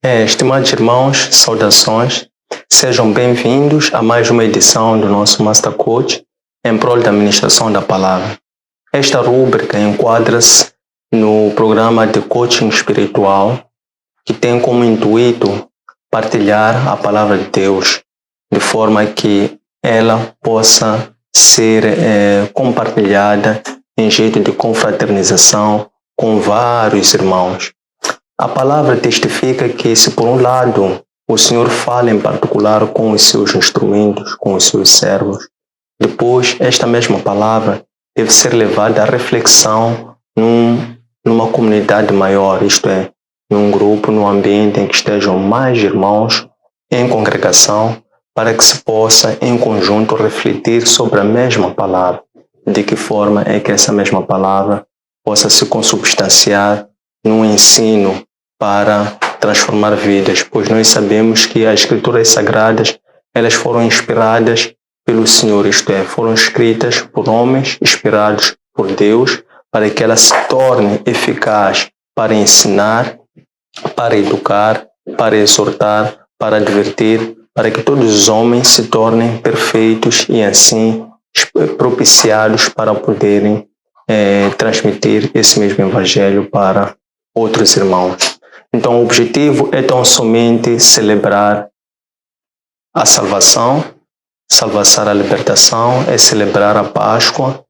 Estimados irmãos, saudações. Sejam bem-vindos a mais uma edição do nosso Master Coach em prol da ministração da palavra. Esta rúbrica enquadra-se no programa de coaching espiritual que tem como intuito partilhar a palavra de Deus de forma que ela possa ser compartilhada em jeito de confraternização com vários irmãos. A palavra testifica que se por um lado o Senhor fala em particular com os seus instrumentos, com os seus servos, depois esta mesma palavra deve ser levada à reflexão numa comunidade maior, isto é, num grupo, num ambiente em que estejam mais irmãos em congregação, para que se possa em conjunto refletir sobre a mesma palavra, de que forma é que essa mesma palavra possa se consubstanciar num ensino para transformar vidas, pois nós sabemos que as Escrituras Sagradas elas foram inspiradas pelo Senhor, isto é, foram escritas por homens inspirados por Deus para que ela se torne eficaz para ensinar, para educar, para exortar, para advertir, para que todos os homens se tornem perfeitos e assim propiciados para poderem transmitir esse mesmo Evangelho para outros irmãos. Então o objetivo é tão somente celebrar a salvação, a libertação, é celebrar a Páscoa,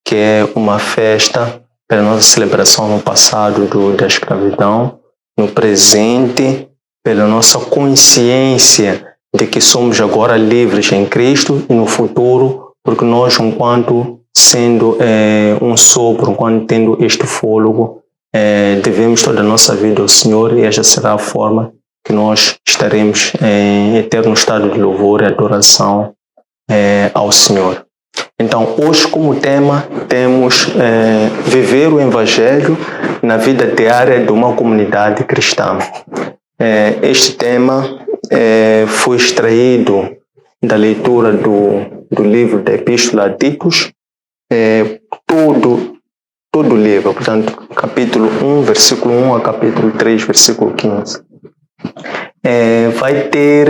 que é uma festa pela nossa celebração no passado da escravidão, no presente, pela nossa consciência de que somos agora livres em Cristo e no futuro, porque nós, enquanto sendo um sopro, enquanto tendo este fôlego, devemos toda a nossa vida ao Senhor e esta será a forma que nós estaremos em eterno estado de louvor e adoração ao Senhor. Então, hoje como tema temos viver o Evangelho na vida diária de uma comunidade cristã. Este tema foi extraído da leitura do livro da Epístola a Titos, todo o livro, portanto, capítulo 1, versículo 1 a capítulo 3, versículo 15. Vai ter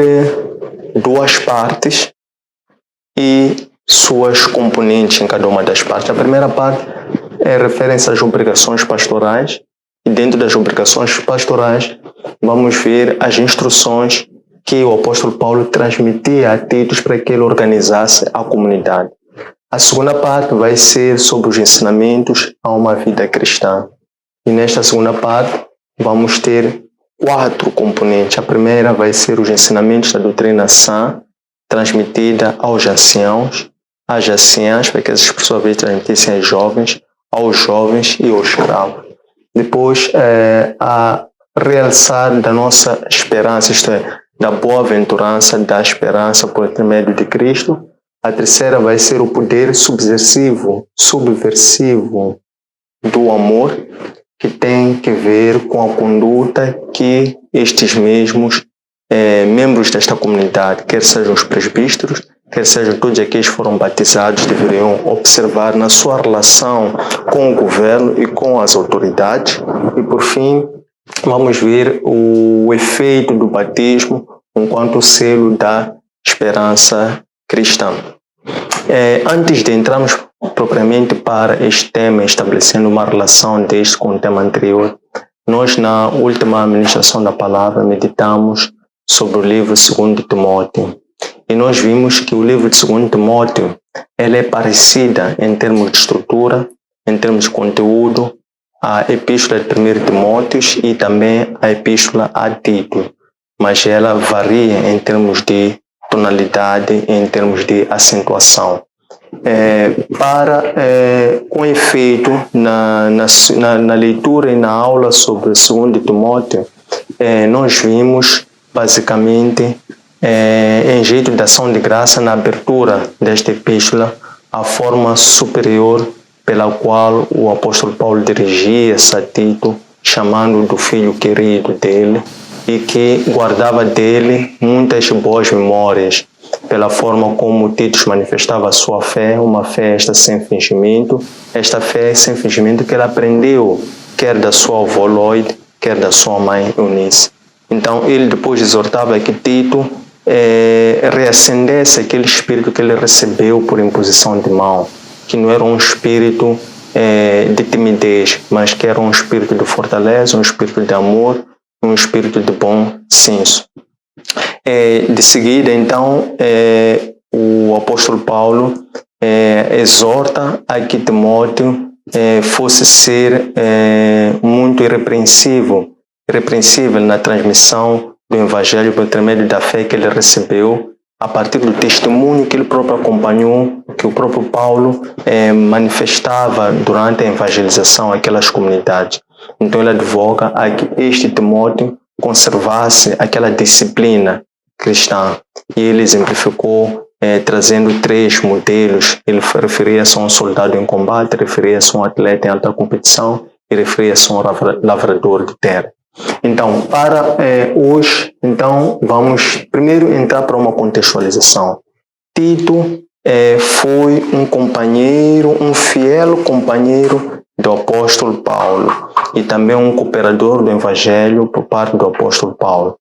duas partes e suas componentes em cada uma das partes. A primeira parte refere-se às obrigações pastorais e dentro das obrigações pastorais vamos ver as instruções que o apóstolo Paulo transmitia a Titos para que ele organizasse a comunidade. A segunda parte vai ser sobre os ensinamentos a uma vida cristã. E nesta segunda parte vamos ter 4 componentes. A primeira vai ser os ensinamentos da doutrina sã, transmitida aos anciãos, às anciãs, para que essas pessoas transmitissem aos jovens e aos escravos. Depois, a realçar da nossa esperança, isto é, da boa-aventurança, da esperança por intermédio de Cristo. A terceira vai ser o poder subversivo do amor, que tem que ver com a conduta que estes mesmos membros desta comunidade, quer sejam os presbíteros, quer sejam todos aqueles que foram batizados, deveriam observar na sua relação com o governo e com as autoridades. E por fim, vamos ver o efeito do batismo enquanto selo da esperança cristã. Antes de entrarmos propriamente para este tema, estabelecendo uma relação deste com o tema anterior, nós na última ministração da palavra meditamos sobre o livro 2 Timóteo. E nós vimos que o livro de 2 Timóteo ela é parecida em termos de estrutura, em termos de conteúdo, à epístola de 1 Timóteo e também à epístola a Tito, mas ela varia em termos de tonalidade, em termos de acentuação. Com efeito, na leitura e na aula sobre 2 Timóteo, nós vimos basicamente em jeito de ação de graça na abertura desta epístola a forma superior pela qual o apóstolo Paulo dirigia-se a Tito, chamando do filho querido dele e que guardava dele muitas boas memórias pela forma como Tito manifestava a sua fé, uma fé esta sem fingimento, que ele aprendeu quer da sua avó Loide, quer da sua mãe Eunice. Então ele depois exortava que Tito reacendesse aquele espírito que ele recebeu por imposição de mão, que não era um espírito de timidez, mas que era um espírito de fortaleza, um espírito de amor, um espírito de bom senso. De seguida, então, o apóstolo Paulo exorta a que Timóteo fosse ser muito irrepreensível na transmissão do Evangelho por intermédio da fé que ele recebeu a partir do testemunho que ele próprio acompanhou, que o próprio Paulo manifestava durante a evangelização àquelas comunidades. Então ele advoga a que este Timóteo conservasse aquela disciplina cristã. E ele exemplificou trazendo 3 modelos. Ele referia-se a um soldado em combate, referia-se a um atleta em alta competição e referia-se a um lavrador de terra. Então, para hoje, então, vamos primeiro entrar para uma contextualização. Tito foi um companheiro, um fiel companheiro do apóstolo Paulo e também um cooperador do Evangelho por parte do apóstolo Paulo.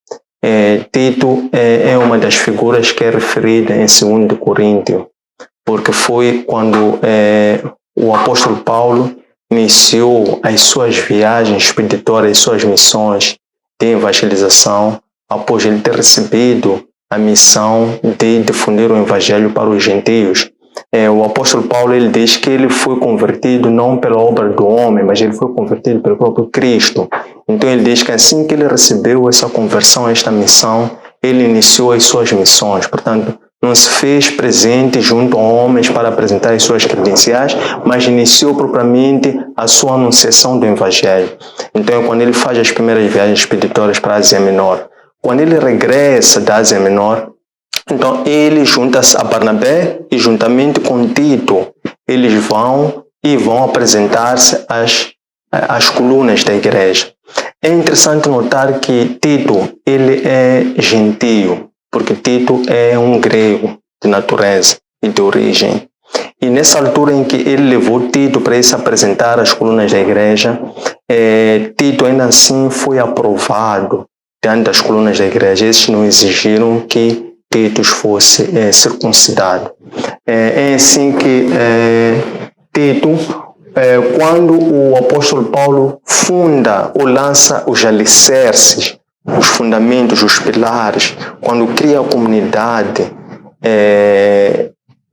Tito é uma das figuras que é referida em 2 Coríntios, porque foi quando o apóstolo Paulo iniciou as suas viagens expeditórias, as suas missões de evangelização, após ele ter recebido a missão de difundir o evangelho para os gentios. O apóstolo Paulo ele diz que ele foi convertido não pela obra do homem, mas ele foi convertido pelo próprio Cristo. Então ele diz que assim que ele recebeu essa conversão, esta missão, ele iniciou as suas missões. Portanto, não se fez presente junto a homens para apresentar as suas credenciais, mas iniciou propriamente a sua anunciação do Evangelho. Então, quando ele faz as primeiras viagens expeditórias para a Ásia Menor, quando ele regressa da Ásia Menor, então ele junta-se a Barnabé e juntamente com Tito, eles vão apresentar-se às colunas da igreja. É interessante notar que Tito, ele é gentio, porque Tito é um grego de natureza e de origem. E nessa altura em que ele levou Tito para se apresentar às colunas da igreja, Tito ainda assim foi aprovado diante das colunas da igreja. Esses não exigiram que Tito fosse circuncidado. É assim que Tito, quando o apóstolo Paulo funda ou lança os alicerces, os fundamentos, os pilares, quando cria a comunidade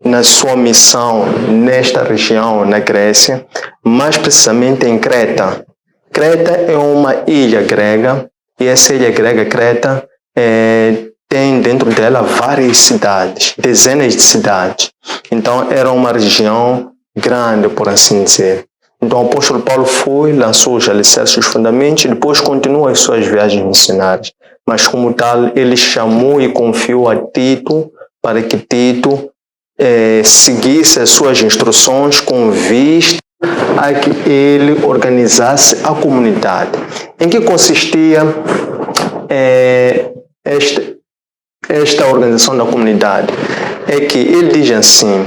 na sua missão nesta região, na Grécia, mais precisamente em Creta. Creta é uma ilha grega e essa ilha grega, Creta, tem dentro dela várias cidades, dezenas de cidades. Então era uma região grande, por assim dizer. Então o apóstolo Paulo lançou os alicerces, os fundamentos, e depois continuou as suas viagens missionárias. Mas como tal, ele chamou e confiou a Tito para que Tito seguisse as suas instruções com vista a que ele organizasse a comunidade. Em que consistia esta organização da comunidade? É que ele diz assim,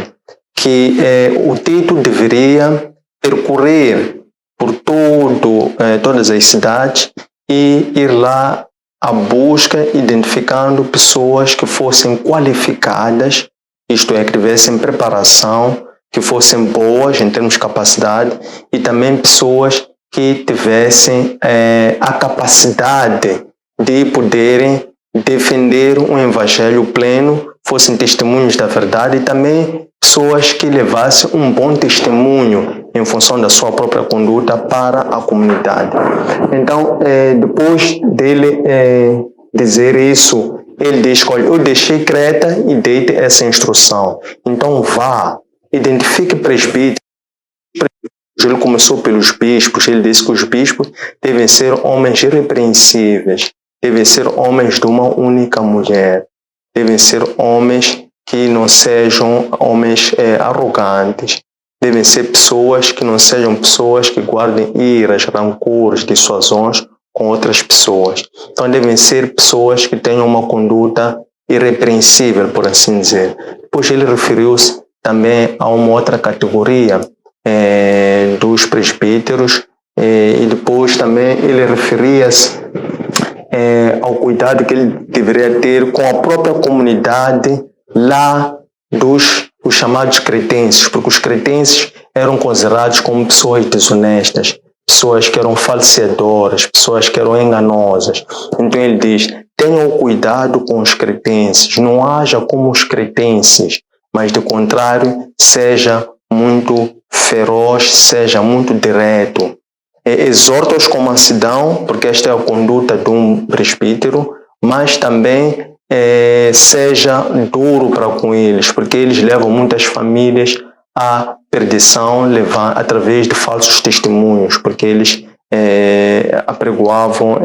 que o Tito deveria percorrer por todas as cidades e ir lá à busca, identificando pessoas que fossem qualificadas, isto é, que tivessem preparação, que fossem boas em termos de capacidade, e também pessoas que tivessem a capacidade de poderem defender um evangelho pleno, fossem testemunhos da verdade, e também pessoas que levassem um bom testemunho em função da sua própria conduta para a comunidade. Então, depois dele dizer isso, ele diz: olha, eu deixei Creta e dei-te essa instrução. Então vá, identifique presbíteros. Ele começou pelos bispos. Ele disse que os bispos devem ser homens irrepreensíveis, devem ser homens de uma única mulher, devem ser homens que não sejam homens arrogantes, devem ser pessoas que não sejam pessoas que guardem iras, rancores, dissuasões com outras pessoas. Então devem ser pessoas que tenham uma conduta irrepreensível, por assim dizer. Depois ele referiu-se também a uma outra categoria dos presbíteros, e depois também ele referia-se ao cuidado que ele deveria ter com a própria comunidade lá dos os chamados cretenses, porque os cretenses eram considerados como pessoas desonestas, pessoas que eram falseadoras, pessoas que eram enganosas. Então ele diz, tenham cuidado com os cretenses, não haja como os cretenses, mas de contrário, seja muito feroz, seja muito direto. Exorta-os com mansidão, porque esta é a conduta de um presbítero, mas também seja duro para com eles, porque eles levam muitas famílias à perdição através de falsos testemunhos, porque eles apregoavam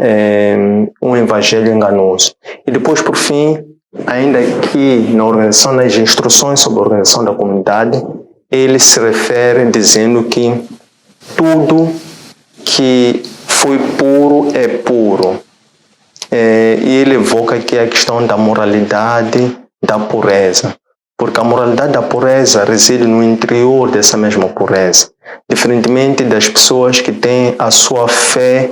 um evangelho enganoso. E depois, por fim, ainda aqui na organização, nas instruções sobre a organização da comunidade, ele se refere dizendo que tudo que foi puro é puro. E ele evoca aqui a questão da moralidade da pureza, porque a moralidade da pureza reside no interior dessa mesma pureza, diferentemente das pessoas que têm a sua fé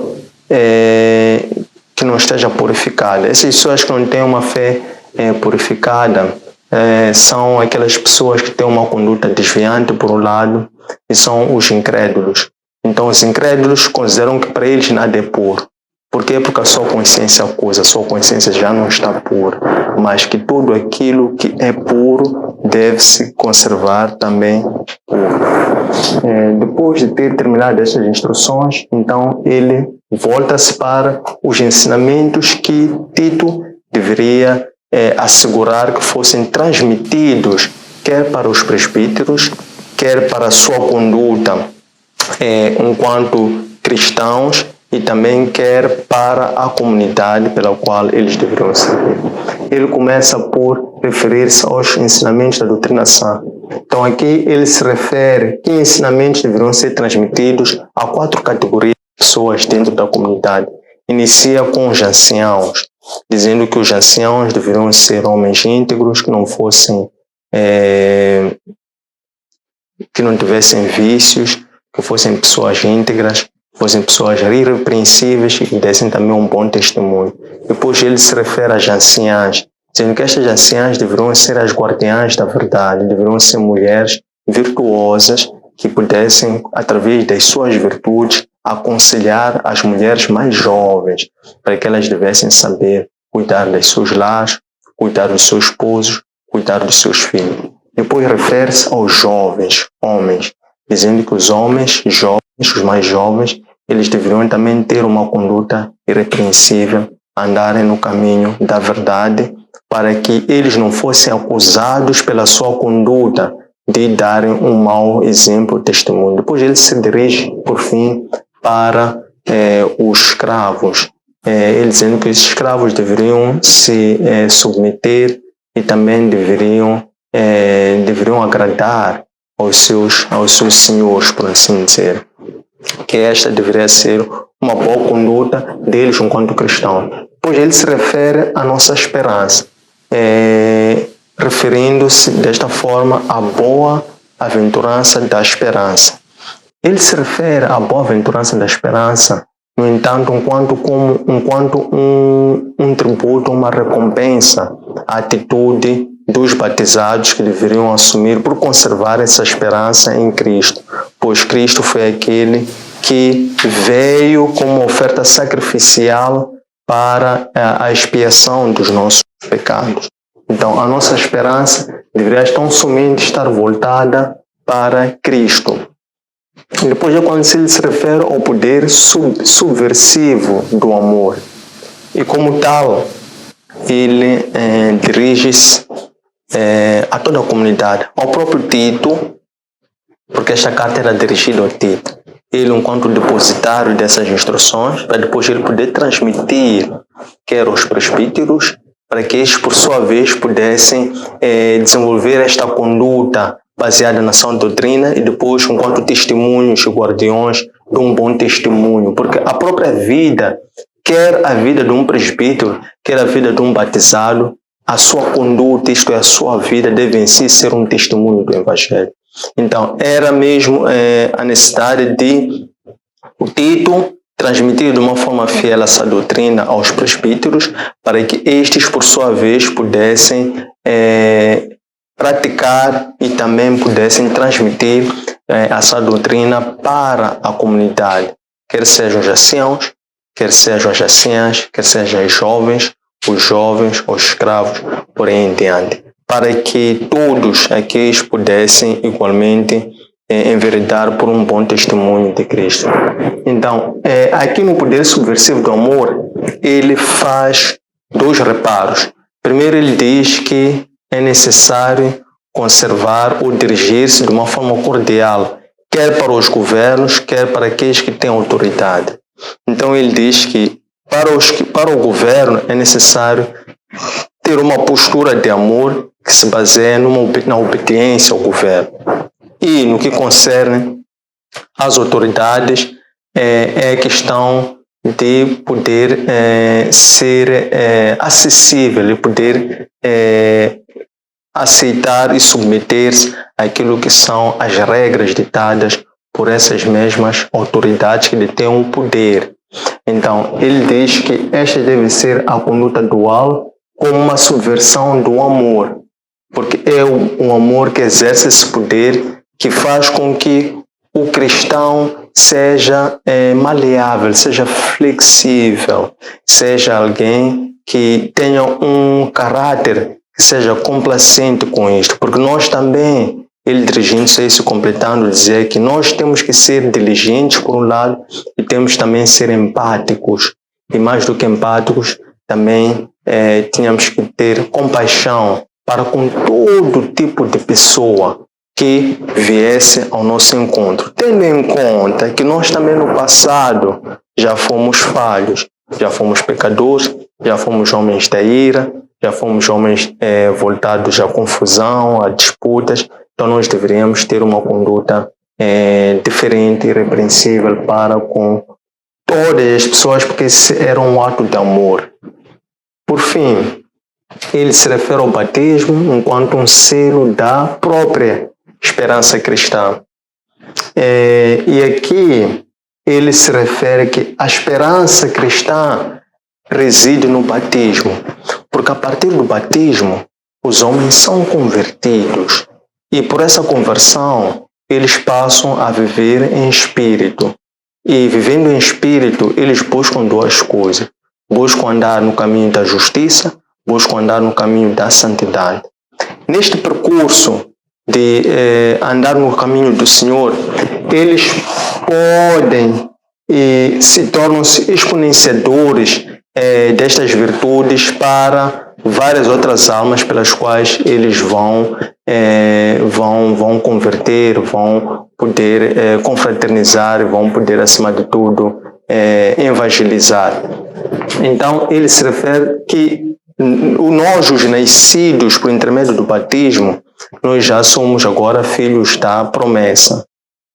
que não esteja purificada. Essas pessoas que não têm uma fé purificada são aquelas pessoas que têm uma conduta desviante por um lado e são os incrédulos. Então os incrédulos consideram que para eles nada é puro. Por quê? Porque a sua consciência acusa, a sua consciência já não está pura, mas que tudo aquilo que é puro deve-se conservar também puro. Depois de ter terminado essas instruções, então ele volta-se para os ensinamentos que Tito deveria assegurar que fossem transmitidos, quer para os presbíteros, quer para a sua conduta enquanto cristãos, e também quer para a comunidade pela qual eles deveriam servir. Ele começa por referir-se aos ensinamentos da doutrina sã. Então aqui ele se refere que ensinamentos deveriam ser transmitidos a 4 categorias de pessoas dentro da comunidade. Inicia com os anciãos, dizendo que os anciãos deveriam ser homens íntegros, que não fossem, que não tivessem vícios, que fossem pessoas íntegras, fossem pessoas irrepreensíveis e que dessem também um bom testemunho. Depois ele se refere às anciãs, dizendo que estas anciãs deveriam ser as guardiãs da verdade, deveriam ser mulheres virtuosas que pudessem, através das suas virtudes, aconselhar as mulheres mais jovens para que elas devessem saber cuidar dos seus lares, cuidar dos seus esposos, cuidar dos seus filhos. Depois refere-se aos jovens, homens, dizendo que os homens jovens, os mais jovens, eles deveriam também ter uma conduta irrepreensível, andarem no caminho da verdade, para que eles não fossem acusados pela sua conduta de darem um mau exemplo, testemunho. Depois ele se dirige, por fim, para os escravos, ele dizendo que os escravos deveriam se submeter e também deveriam agradar aos seus senhores, por assim dizer. Que esta deveria ser uma boa conduta deles enquanto cristãos. Pois ele se refere à nossa esperança, referindo-se desta forma à boa aventurança da esperança. Ele se refere à boa aventurança da esperança, no entanto, enquanto um tributo, uma recompensa à atitude dos batizados que deveriam assumir por conservar essa esperança em Cristo, pois Cristo foi aquele que veio como oferta sacrificial para a expiação dos nossos pecados. Então, a nossa esperança deveria tão somente estar voltada para Cristo. E depois é quando ele se refere ao poder subversivo do amor. E como tal, ele dirige-se a toda a comunidade, ao próprio Tito, porque esta carta era dirigida ao Tito. Ele, enquanto depositário dessas instruções, para depois ele poder transmitir, quer aos presbíteros, para que eles, por sua vez, pudessem desenvolver esta conduta baseada na sã doutrina e depois, enquanto testemunhos e guardiões de um bom testemunho. Porque a própria vida, quer a vida de um presbítero, quer a vida de um batizado, a sua conduta, isto é, a sua vida, deve em si ser um testemunho do Evangelho. Então, era mesmo a necessidade de o Tito transmitir de uma forma fiel essa doutrina aos presbíteros, para que estes, por sua vez, pudessem praticar e também pudessem transmitir essa doutrina para a comunidade, quer sejam os anciãos, quer sejam as anciãs, quer sejam os jovens, os escravos, por aí em diante, para que todos aqueles pudessem igualmente enveredar por um bom testemunho de Cristo. Então, aqui no Poder Subversivo do Amor, ele faz 2 reparos. Primeiro, ele diz que é necessário conservar ou dirigir-se de uma forma cordial, quer para os governos, quer para aqueles que têm autoridade. Então, ele diz que para o governo é necessário ter uma postura de amor que se baseia na obediência ao governo. E no que concerne às autoridades, é questão de poder ser acessível, de poder aceitar e submeter-se àquilo que são as regras ditadas por essas mesmas autoridades que detêm o poder. Então, ele diz que esta deve ser a conduta dual como uma subversão do amor, porque é o amor que exerce esse poder que faz com que o cristão seja maleável, seja flexível, seja alguém que tenha um caráter que seja complacente com isto, porque nós também, ele dirigindo-se a isso, completando, dizer que nós temos que ser diligentes por um lado e temos também ser empáticos, e mais do que empáticos, também tínhamos que ter compaixão para com todo tipo de pessoa que viesse ao nosso encontro, tendo em conta que nós também no passado já fomos falhos, já fomos pecadores, já fomos homens da ira, já fomos homens voltados à confusão, a disputas. Então nós deveríamos ter uma conduta diferente e repreensível para com todas as pessoas, porque era um ato de amor. Por fim, ele se refere ao batismo enquanto um selo da própria esperança cristã. E aqui ele se refere que a esperança cristã reside no batismo, porque a partir do batismo os homens são convertidos e por essa conversão eles passam a viver em espírito, e vivendo em espírito eles buscam 2 coisas: buscam andar no caminho da justiça, buscam andar no caminho da santidade. Neste percurso de andar no caminho do Senhor, eles podem e se tornam-se exponenciadores destas virtudes para várias outras almas pelas quais eles vão converter, vão poder confraternizar, vão poder, acima de tudo, evangelizar. Então, ele se refere que nós, os nascidos por intermédio do batismo, nós já somos agora filhos da promessa.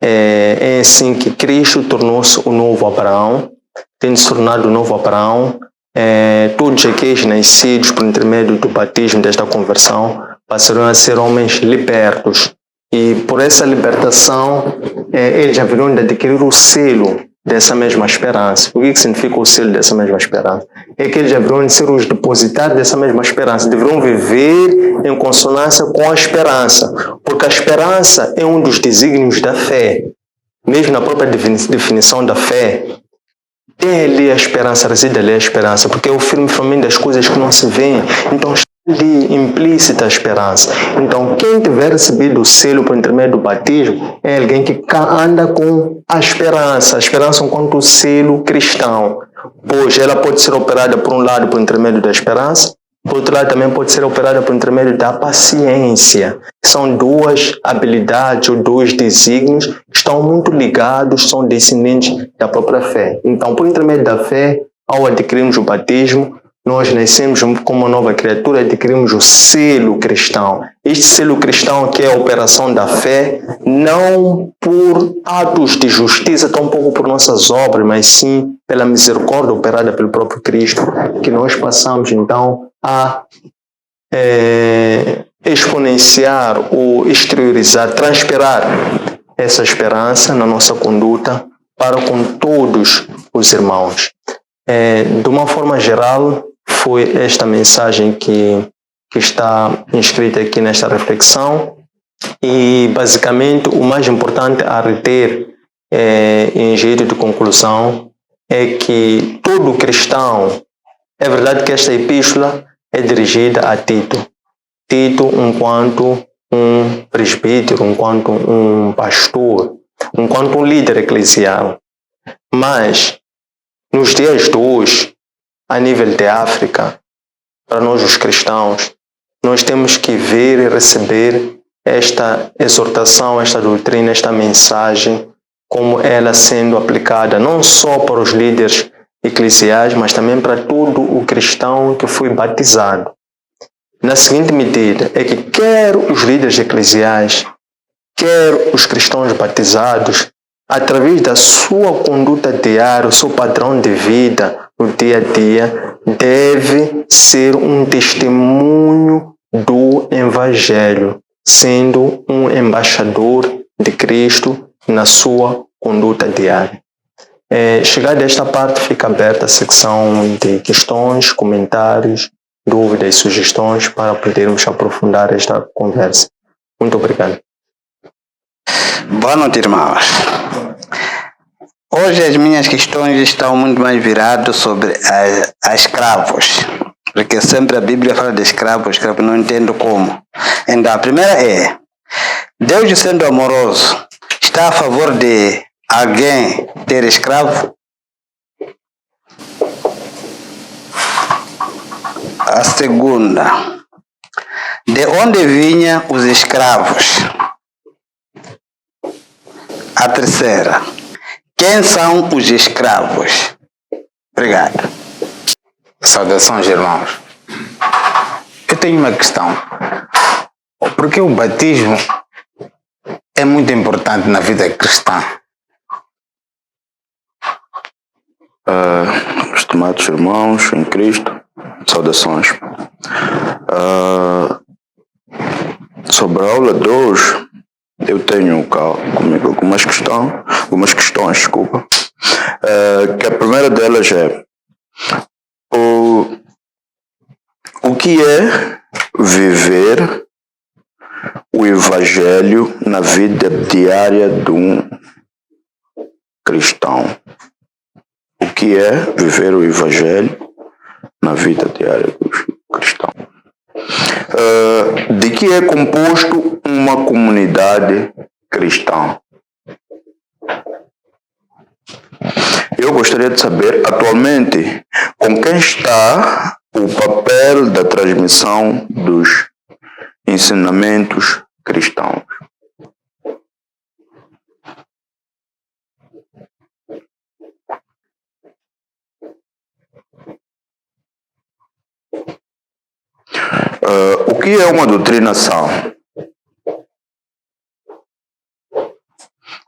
É assim que Cristo tornou-se o novo Abraão, tendo se tornado o novo Abraão. Todos aqueles nascidos por intermédio do batismo, desta conversão, passarão a ser homens libertos. E por essa libertação, eles haverão de adquirir o selo dessa mesma esperança. O que significa o selo dessa mesma esperança? É que eles haverão de ser os depositários dessa mesma esperança, deverão viver em consonância com a esperança, porque a esperança é um dos desígnios da fé. Mesmo na própria definição da fé, tem ali a esperança, reside ali a esperança, porque é o firme fundamento das coisas que não se veem. Então está ali implícita a esperança. Então quem tiver recebido o selo por intermédio do batismo é alguém que anda com a esperança enquanto selo cristão, pois ela pode ser operada por um lado por intermédio da esperança, por outro lado também pode ser operada por intermédio da paciência. São 2 habilidades ou 2 desígnios que estão muito ligados, são descendentes da própria fé. Então, por intermédio da fé, ao adquirirmos o batismo, nós nascemos como uma nova criatura, adquirimos o selo cristão. Este selo cristão, que é a operação da fé, não por atos de justiça, tampouco por nossas obras, mas sim pela misericórdia operada pelo próprio Cristo, que nós passamos então a exponenciar ou exteriorizar, transpirar essa esperança na nossa conduta para com todos os dos irmãos. De uma forma geral, foi esta mensagem que está inscrita aqui nesta reflexão, e basicamente o mais importante a reter em jeito de conclusão é que todo cristão, é verdade que esta epístola é dirigida a Tito, enquanto um presbítero, enquanto um pastor, enquanto um líder eclesial, mas nos dias de hoje, a nível de África, para nós os cristãos, nós temos que ver e receber esta exortação, esta doutrina, esta mensagem, como ela sendo aplicada não só para os líderes eclesiais, mas também para todo o cristão que foi batizado. Na seguinte medida, é que quer os líderes eclesiais, quer os cristãos batizados, através da sua conduta diária, o seu padrão de vida no dia a dia, deve ser um testemunho do Evangelho, sendo um embaixador de Cristo na sua conduta diária. Chegada a esta parte, fica aberta a secção de questões, comentários, dúvidas e sugestões para podermos aprofundar esta conversa. Muito obrigado. Boa noite, irmãos. Hoje as minhas questões estão muito mais viradas sobre a escravos, porque sempre a Bíblia fala de escravos, não entendo como. Então, a primeira é: Deus, sendo amoroso, está a favor de alguém ter escravo? A segunda: de onde vinham os escravos? A terceira: quem são os escravos? Obrigado. Saudações, irmãos. Eu tenho uma questão. Por que o batismo é muito importante na vida cristã? Estimados irmãos em Cristo, saudações. Sobre a aula de hoje, eu tenho comigo algumas questões, desculpa. Que a primeira delas é: o que é viver o Evangelho na vida diária de um cristão? O que é viver o Evangelho na vida diária do cristão? De que é composto uma comunidade cristã? Eu gostaria de saber, atualmente, com quem está o papel da transmissão dos ensinamentos cristãos. O que é uma doutrinação?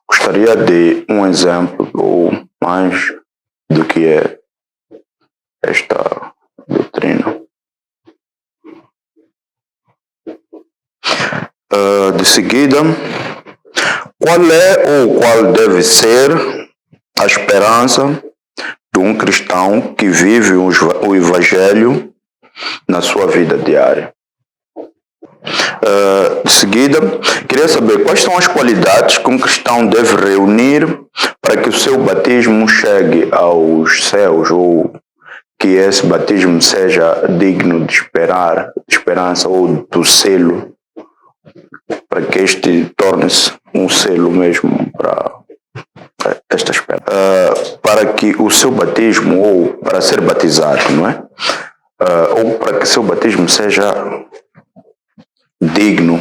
Gostaria de um exemplo ou mais do que é esta doutrina. De seguida, qual é ou qual deve ser a esperança de um cristão que vive o Evangelho na sua vida diária? De seguida, queria saber quais são as qualidades que um cristão deve reunir para que o seu batismo chegue aos céus, ou que esse batismo seja digno de esperança ou do selo, para que este torne-se um selo mesmo para esta esperança. Para que o seu batismo, ou para ser batizado, não é? Ou para que seu batismo seja digno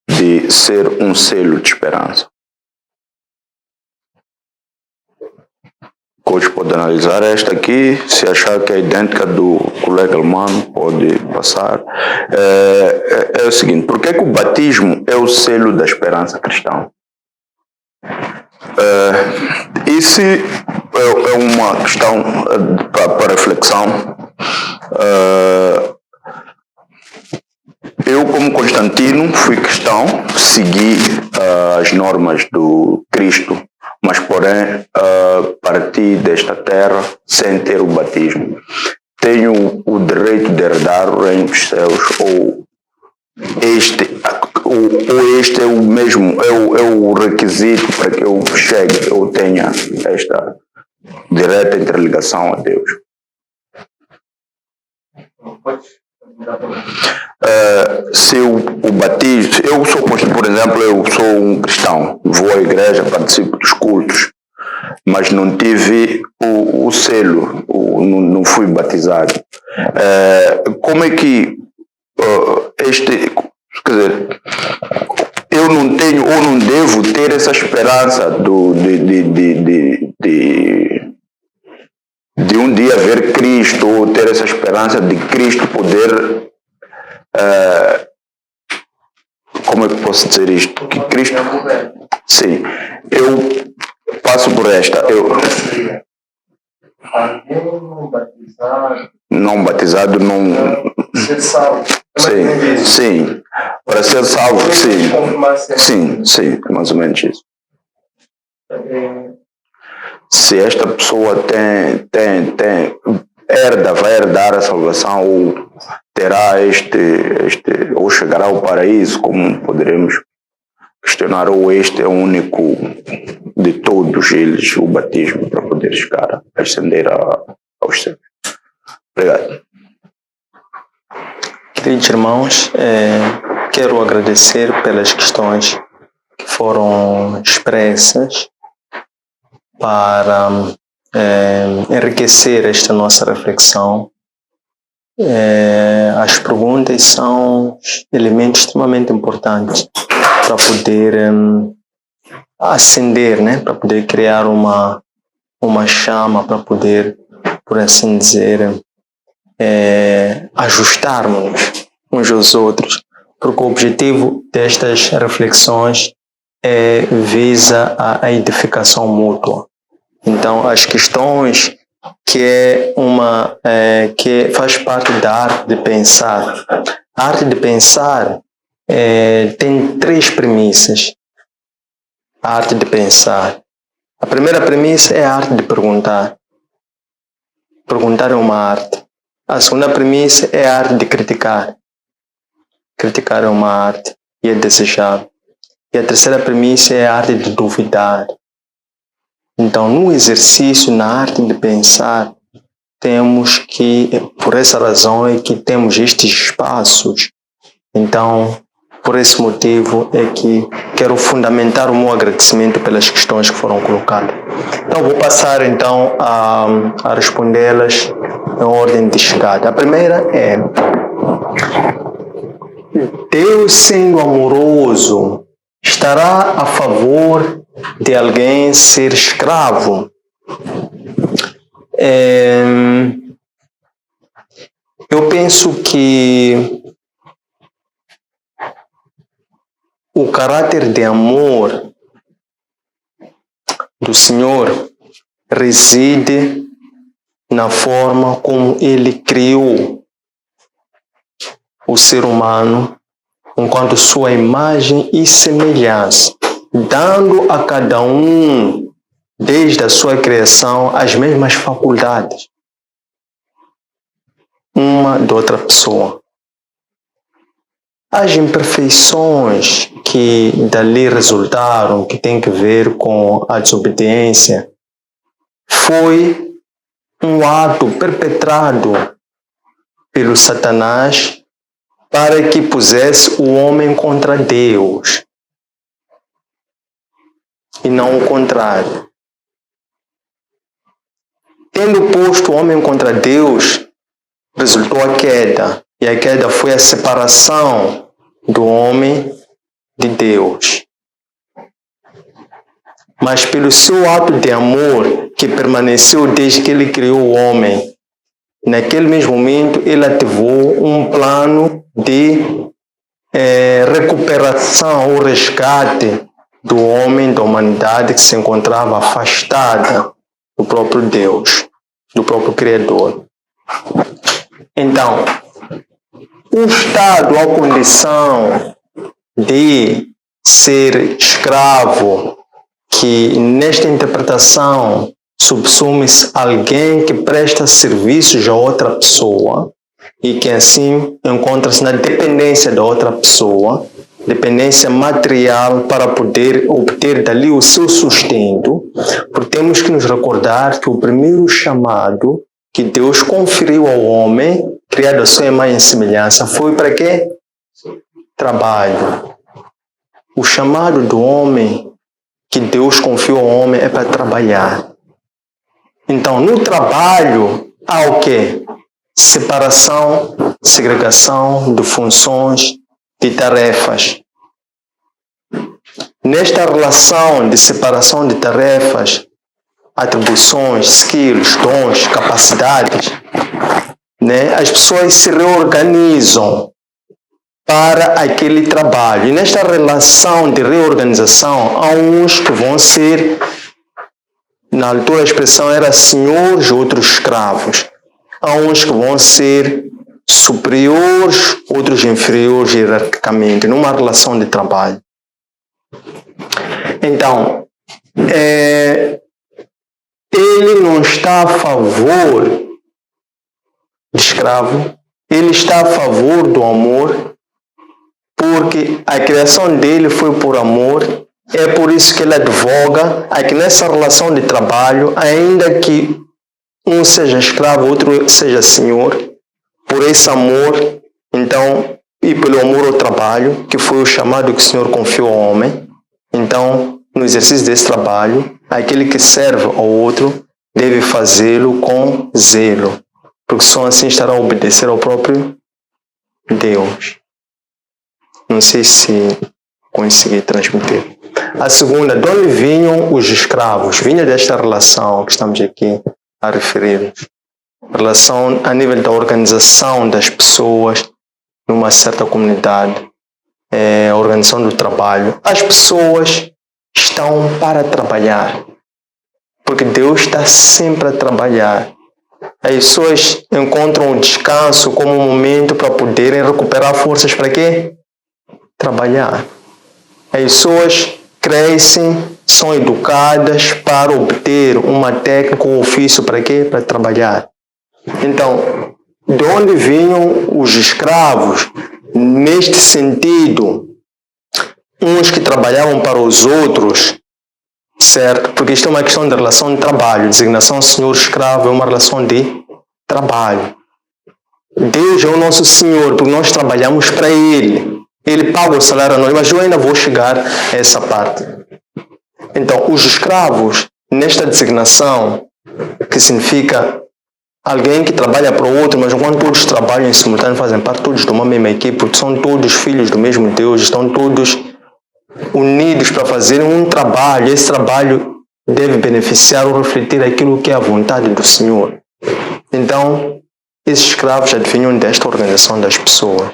de ser um selo de esperança. O coach pode analisar esta aqui, se achar que é idêntica do colega alemão, pode passar. É o seguinte: por que o batismo é o selo da esperança cristã? Isso é uma questão para reflexão. Eu, como Constantino, fui cristão, segui as normas do Cristo, mas porém parti partir desta terra sem ter o batismo, tenho o direito de herdar o reino dos céus, ou este é o mesmo, é o requisito para que eu chegue, eu tenha esta direta interligação a Deus. Se o batismo, eu sou, por exemplo, eu sou um cristão, vou à igreja, participo dos cultos, mas não tive o selo, não fui batizado. Como é que quer dizer, eu não tenho ou não devo ter essa esperança de um dia ver Cristo, ou ter essa esperança de Cristo poder, como é que posso dizer isto? Que Cristo, sim, eu passo por esta, não batizado, não Ser salvo. sim, para ser salvo, sim, mais ou menos isso. Se esta pessoa vai herdar a salvação, ou terá ou chegará ao paraíso, como poderemos questionar, ou este é o único de todos eles, o batismo, para poder chegar, ascender aos céus. Obrigado. Queridos irmãos, quero agradecer pelas questões que foram expressas para enriquecer esta nossa reflexão. As perguntas são elementos extremamente importantes para poder acender, né? Para poder criar uma chama, para poder, por assim dizer, ajustarmos uns aos outros, porque o objetivo destas reflexões visa a edificação mútua. Então, as questões que faz parte da arte de pensar. A arte de pensar tem 3 premissas. A arte de pensar. A primeira premissa é a arte de perguntar. Perguntar é uma arte. A segunda premissa é a arte de criticar. Criticar é uma arte e é desejável. E a terceira premissa é a arte de duvidar. Então, no exercício, na arte de pensar, temos que, por essa razão é que temos estes espaços. Então, por esse motivo é que quero fundamentar o meu agradecimento pelas questões que foram colocadas. Então, vou passar então a respondê-las em ordem de chegada. A primeira é: Deus, sendo amoroso, estará a favor de alguém ser escravo? Eu penso que o caráter de amor do Senhor reside na forma como Ele criou o ser humano enquanto sua imagem e semelhança, dando a cada um, desde a sua criação, as mesmas faculdades, uma de outra pessoa. As imperfeições que dali resultaram, que tem que ver com a desobediência, foi um ato perpetrado pelo Satanás para que pusesse o homem contra Deus, e não o contrário. Tendo posto o homem contra Deus, resultou a queda, e a queda foi a separação do homem de Deus. Mas pelo seu ato de amor, que permaneceu desde que Ele criou o homem, naquele mesmo momento Ele ativou um plano de recuperação ou resgate do homem, da humanidade que se encontrava afastada do próprio Deus, do próprio Criador. Então, o estado ou a condição de ser escravo, que nesta interpretação subsume-se alguém que presta serviços a outra pessoa e que assim encontra-se na dependência da outra pessoa, dependência material para poder obter dali o seu sustento, porque temos que nos recordar que o primeiro chamado que Deus conferiu ao homem, criado à sua imagem e semelhança, foi para quê? Trabalho. O chamado do homem que Deus confiou ao homem é para trabalhar. Então, no trabalho, há o quê? Separação, segregação de funções, de tarefas. Nesta relação de separação de tarefas, atribuições, skills, dons, capacidades, né, as pessoas se reorganizam para aquele trabalho. E nesta relação de reorganização, há uns que vão ser, na altura a expressão era senhores, outros escravos. Há uns que vão ser superiores, outros inferiores hierarquicamente, numa relação de trabalho. Então, ele não está a favor de escravo, ele está a favor do amor, porque a criação dele foi por amor. É por isso que ele advoga a que nessa relação de trabalho, ainda que um seja escravo, outro seja senhor, por esse amor, então, e pelo amor ao trabalho, que foi o chamado que o Senhor confiou ao homem, então, no exercício desse trabalho, aquele que serve ao outro deve fazê-lo com zelo, porque só assim estará a obedecer ao próprio Deus. Não sei se consegui transmitir. A segunda, de onde vinham os escravos? Vinha desta relação que estamos aqui a referir. Relação a nível da organização das pessoas numa certa comunidade, a organização do trabalho. As pessoas estão para trabalhar, porque Deus está sempre a trabalhar. As pessoas encontram o descanso como um momento para poderem recuperar forças para quê? Trabalhar. As pessoas crescem, são educadas para obter uma técnica ou ofício para quê? Para trabalhar. Então, de onde vinham os escravos? Neste sentido, uns que trabalhavam para os outros, certo? Porque isto é uma questão de relação de trabalho. Designação senhor-escravo é uma relação de trabalho. Deus é o nosso Senhor, porque nós trabalhamos para Ele. Ele paga o salário a nós, mas eu ainda vou chegar a essa parte. Então, os escravos, nesta designação, que significa alguém que trabalha para o outro, mas quando todos trabalham em simultâneo, fazem parte todos de uma mesma equipe, porque são todos filhos do mesmo Deus, estão todos unidos para fazerem um trabalho. Esse trabalho deve beneficiar ou refletir aquilo que é a vontade do Senhor. Então, esses escravos já vinham desta organização das pessoas,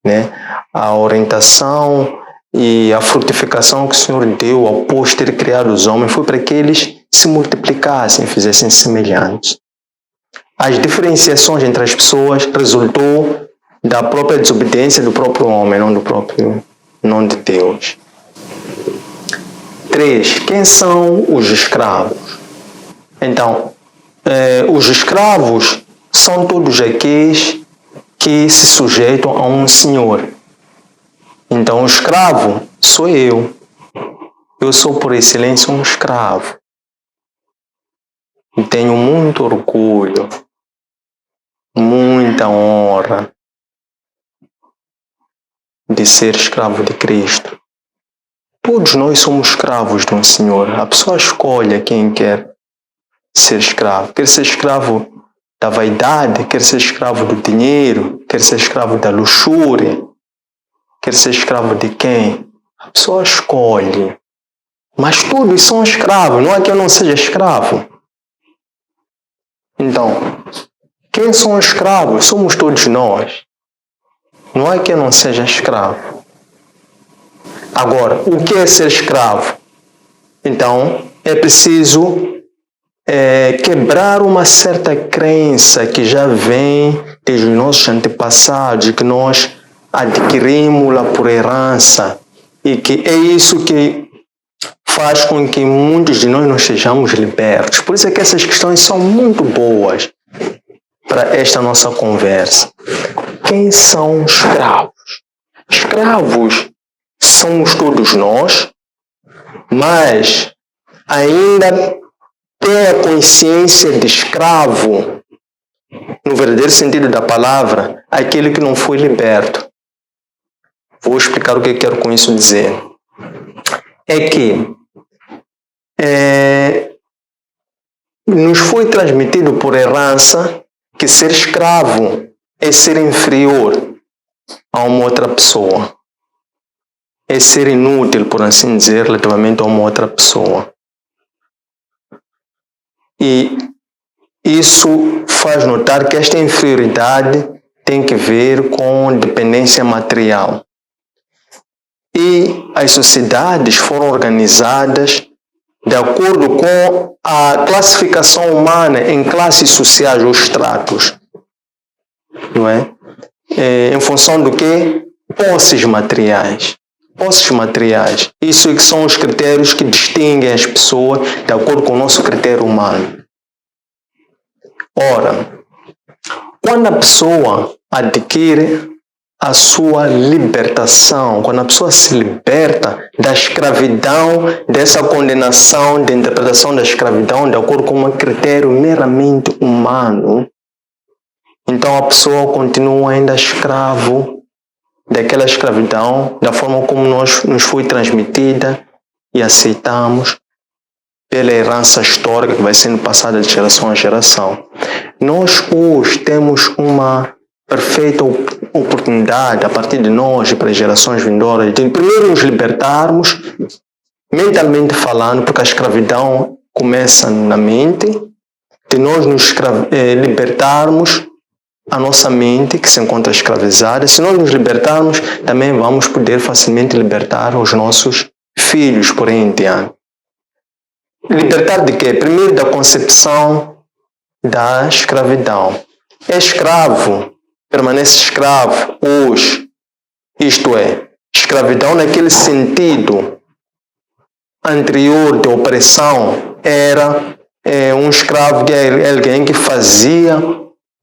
né? A orientação e a frutificação que o Senhor deu após ter criado os homens foi para que eles se multiplicassem, fizessem semelhantes. As diferenciações entre as pessoas resultou da própria desobediência do próprio homem, não de Deus. 3. Quem são os escravos? Então, os escravos são todos aqueles que se sujeitam a um senhor. Então, o escravo sou eu. Eu sou, por excelência, um escravo. E tenho muito orgulho, muita honra de ser escravo de Cristo. Todos nós somos escravos de um Senhor. A pessoa escolhe quem quer ser escravo. Quer ser escravo da vaidade, quer ser escravo do dinheiro, quer ser escravo da luxúria, quer ser escravo de quem? A pessoa escolhe. Mas todos são escravos, não é que eu não seja escravo. Então, quem são escravos? Somos todos nós. Não é que eu não seja escravo. Agora, o que é ser escravo? Então, é preciso quebrar uma certa crença que já vem desde os nossos antepassados, que nós adquirimos-la por herança, e que é isso que faz com que muitos de nós não sejamos libertos. Por isso é que essas questões são muito boas para esta nossa conversa. Quem são escravos? Escravos somos todos nós, mas ainda ter a consciência de escravo, no verdadeiro sentido da palavra, aquele que não foi liberto. Vou explicar o que eu quero com isso dizer. É que nos foi transmitido por herança que ser escravo é ser inferior a uma outra pessoa. É ser inútil, por assim dizer, relativamente a uma outra pessoa. E isso faz notar que esta inferioridade tem que ver com dependência material. E as sociedades foram organizadas de acordo com a classificação humana em classes sociais ou estratos. Não é? Em função do quê? Posses materiais. Posses materiais. Isso é que são os critérios que distinguem as pessoas de acordo com o nosso critério humano. Ora, quando a pessoa adquire a sua libertação, quando a pessoa se liberta da escravidão, dessa condenação, da interpretação da escravidão de acordo com um critério meramente humano, então a pessoa continua ainda escravo daquela escravidão, da forma como nos foi transmitida e aceitamos pela herança histórica que vai sendo passada de geração a geração. Nós hoje temos uma perfeita oportunidade, a partir de nós e para as gerações vindouras, de primeiro nos libertarmos, mentalmente falando, porque a escravidão começa na mente, de nós nos libertarmos a nossa mente, que se encontra escravizada. Se nós nos libertarmos, também vamos poder facilmente libertar os nossos filhos por aí em diante. Libertar de quê? Primeiro da concepção da escravidão. É escravo, permanece escravo hoje. Isto é, escravidão naquele sentido anterior de opressão era um escravo que é alguém que fazia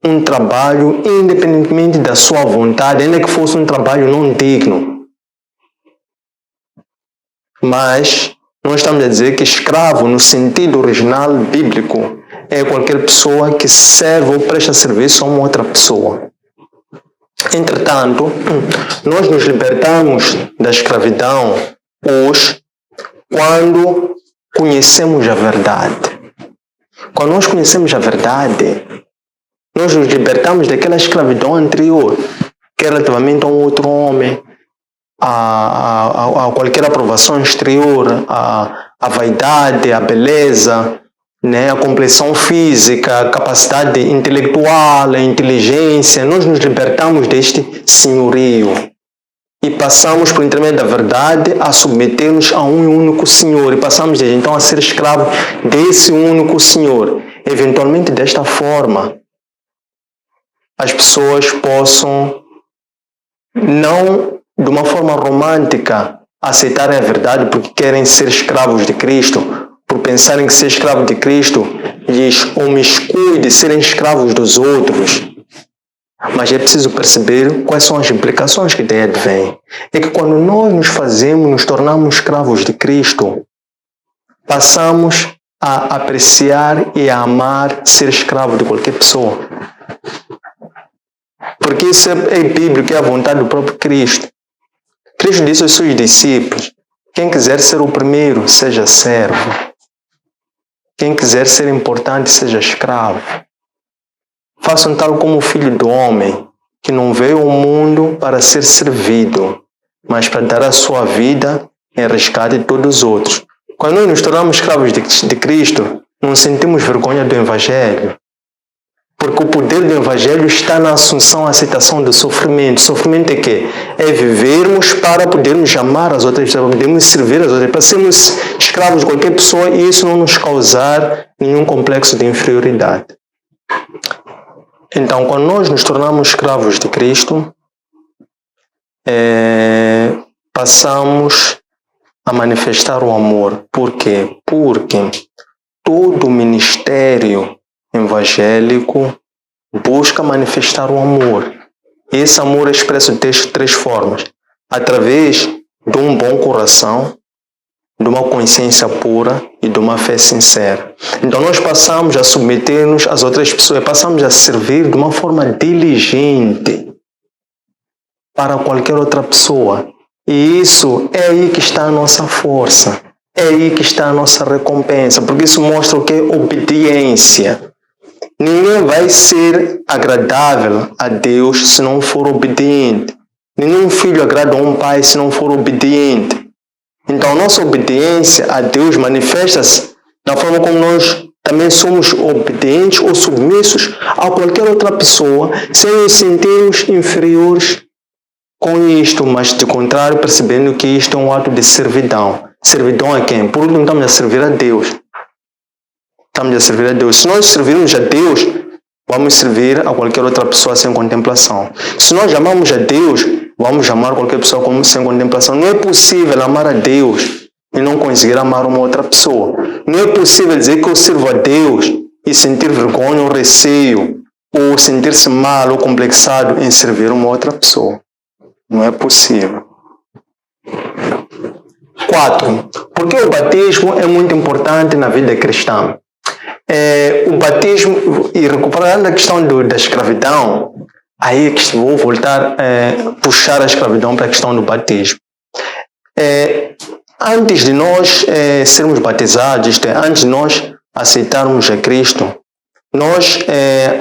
um trabalho independentemente da sua vontade, ainda que fosse um trabalho não digno. Mas nós estamos a dizer que escravo, no sentido original bíblico, é qualquer pessoa que serve ou presta serviço a uma outra pessoa. Entretanto, nós nos libertamos da escravidão hoje quando conhecemos a verdade. Quando nós conhecemos a verdade, nós nos libertamos daquela escravidão anterior, que é relativamente a um outro homem, a qualquer aprovação exterior, a vaidade, a beleza, né, a complexão física, a capacidade intelectual, a inteligência. Nós nos libertamos deste senhorio e passamos, por intermédio da verdade, a submeter-nos a um único Senhor, e passamos então a ser escravos desse único Senhor. Eventualmente, desta forma, as pessoas possam, não de uma forma romântica, aceitarem a verdade porque querem ser escravos de Cristo, por pensarem que ser escravo de Cristo lhes omiscui de serem escravos dos outros. Mas é preciso perceber quais são as implicações que daí advêm. É que quando nós nos tornamos escravos de Cristo, passamos a apreciar e a amar ser escravo de qualquer pessoa. Porque isso é bíblico, é a vontade do próprio Cristo. Cristo disse aos seus discípulos: quem quiser ser o primeiro, seja servo. Quem quiser ser importante, seja escravo. Façam tal como o Filho do Homem, que não veio ao mundo para ser servido, mas para dar a sua vida em resgate de todos os outros. Quando nós nos tornamos escravos de Cristo, não sentimos vergonha do Evangelho. Porque o poder do Evangelho está na assunção, aceitação do sofrimento. Sofrimento é quê? É vivermos para podermos amar as outras pessoas, para podermos servir as outras, para sermos escravos de qualquer pessoa e isso não nos causar nenhum complexo de inferioridade. Então, quando nós nos tornamos escravos de Cristo, passamos a manifestar o amor. Por quê? Porque todo ministério evangélico busca manifestar o amor. Esse amor é expresso de três formas. Através de um bom coração, de uma consciência pura e de uma fé sincera. Então nós passamos a submeter-nos às outras pessoas, passamos a servir de uma forma diligente para qualquer outra pessoa. E isso é aí que está a nossa força, é aí que está a nossa recompensa, porque isso mostra o que é obediência. Ninguém vai ser agradável a Deus se não for obediente. Nenhum filho agrada a um pai se não for obediente. Então, nossa obediência a Deus manifesta-se da forma como nós também somos obedientes ou submissos a qualquer outra pessoa, sem nos sentirmos inferiores com isto, mas de contrário, percebendo que isto é um ato de servidão. Servidão a quem? Por último, estamos a servir a Deus. Estamos a servir a Deus. Se nós servirmos a Deus, vamos servir a qualquer outra pessoa sem contemplação. Se nós amamos a Deus, vamos amar qualquer pessoa como sem contemplação. Não é possível amar a Deus e não conseguir amar uma outra pessoa. Não é possível dizer que eu sirvo a Deus e sentir vergonha ou receio, ou sentir-se mal ou complexado em servir uma outra pessoa. Não é possível. 4. Por que o batismo é muito importante na vida cristã? O batismo, e recuperando a questão da escravidão, aí é que vou voltar a puxar a escravidão para a questão do batismo. Antes de nós sermos batizados, antes de nós aceitarmos a Cristo, nós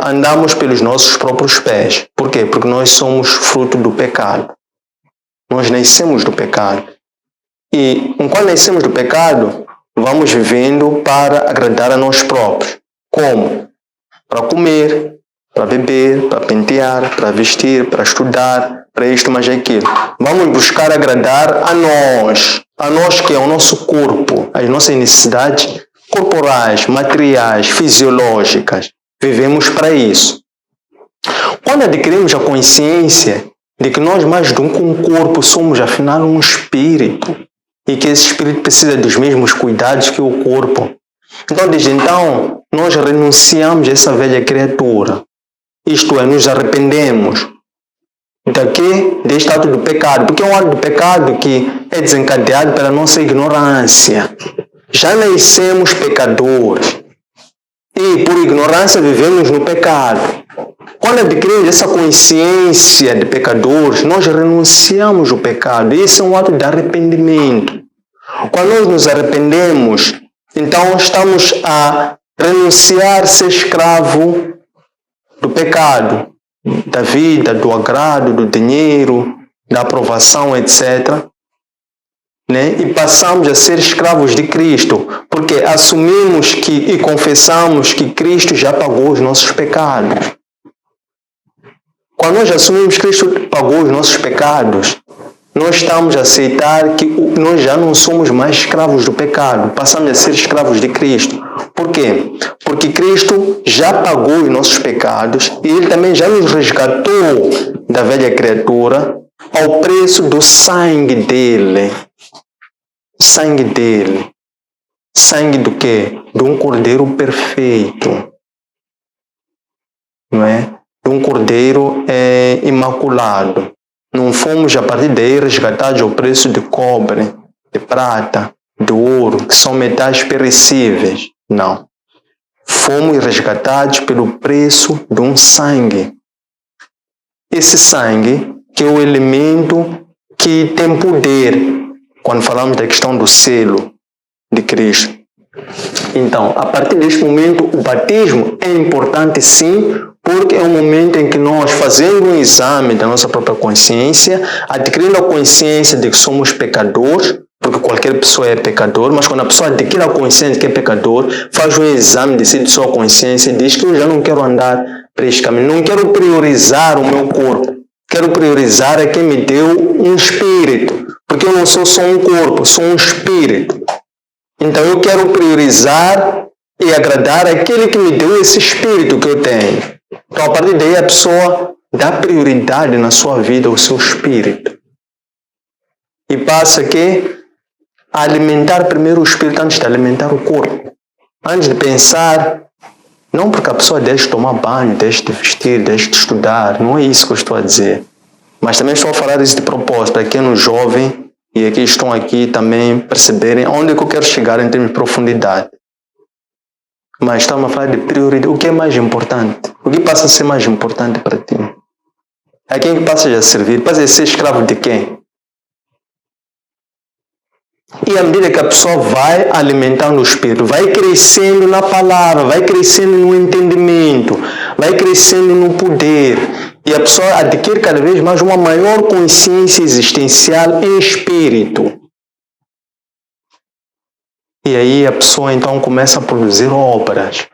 andamos pelos nossos próprios pés. Por quê? Porque nós somos fruto do pecado. Nós nascemos do pecado. E enquanto nascemos do pecado, vamos vivendo para agradar a nós próprios. Como? Para comer, para beber, para pentear, para vestir, para estudar, para isto, mas aquilo. Vamos buscar agradar a nós que é o nosso corpo, as nossas necessidades corporais, materiais, fisiológicas. Vivemos para isso. Quando adquirimos a consciência de que nós, mais do que um corpo, somos afinal um espírito, e que esse espírito precisa dos mesmos cuidados que o corpo. Então, desde então, nós renunciamos a essa velha criatura. Isto é, nos arrependemos deste ato do pecado, porque é um ato do pecado que é desencadeado pela nossa ignorância. Já nascemos pecadores e, por ignorância, vivemos no pecado. Quando adquirimos essa consciência de pecadores, nós renunciamos ao pecado. Esse é um ato de arrependimento. Quando nós nos arrependemos, então estamos a renunciar a ser escravo do pecado, da vida, do agrado, do dinheiro, da aprovação, etc. E passamos a ser escravos de Cristo, porque assumimos e confessamos que Cristo já pagou os nossos pecados. Quando nós assumimos que Cristo pagou os nossos pecados, nós estamos a aceitar que nós já não somos mais escravos do pecado, passamos a ser escravos de Cristo. Por quê? Porque Cristo já pagou os nossos pecados e Ele também já nos resgatou da velha criatura ao preço do sangue dele. Sangue dele. Sangue do quê? De um cordeiro perfeito. Não é? De um cordeiro imaculado. Não fomos a partir daí resgatados ao preço de cobre, de prata, de ouro, que são metais perecíveis. Não. Fomos resgatados pelo preço de um sangue. Esse sangue, que é o elemento que tem poder, quando falamos da questão do selo de Cristo. Então, a partir deste momento, o batismo é importante sim, porque é um momento em que nós, fazendo um exame da nossa própria consciência, adquirindo a consciência de que somos pecadores, porque qualquer pessoa é pecador, mas quando a pessoa adquire a consciência de que é pecador, faz um exame de si, de sua consciência e diz que eu já não quero andar por este caminho, não quero priorizar o meu corpo, quero priorizar a quem me deu um espírito, porque eu não sou só um corpo, sou um espírito. Então eu quero priorizar e agradar aquele que me deu esse espírito que eu tenho. Então, a partir daí, a pessoa dá prioridade na sua vida ao seu espírito. E passa que a alimentar primeiro o espírito antes de alimentar o corpo. Antes de pensar, não porque a pessoa deixe de tomar banho, deixe de vestir, deixe de estudar, não é isso que eu estou a dizer. Mas também estou a falar isso de propósito, para quem é jovem e aqui estão aqui também perceberem onde é que eu quero chegar em termos de profundidade. Mas estamos a falar de prioridade. O que é mais importante? O que passa a ser mais importante para ti? A quem que passas a servir? Passas a ser escravo de quem? E à medida que a pessoa vai alimentando o espírito, vai crescendo na palavra, vai crescendo no entendimento, vai crescendo no poder, e a pessoa adquire cada vez mais uma maior consciência existencial em espírito. E aí a pessoa então começa a produzir obras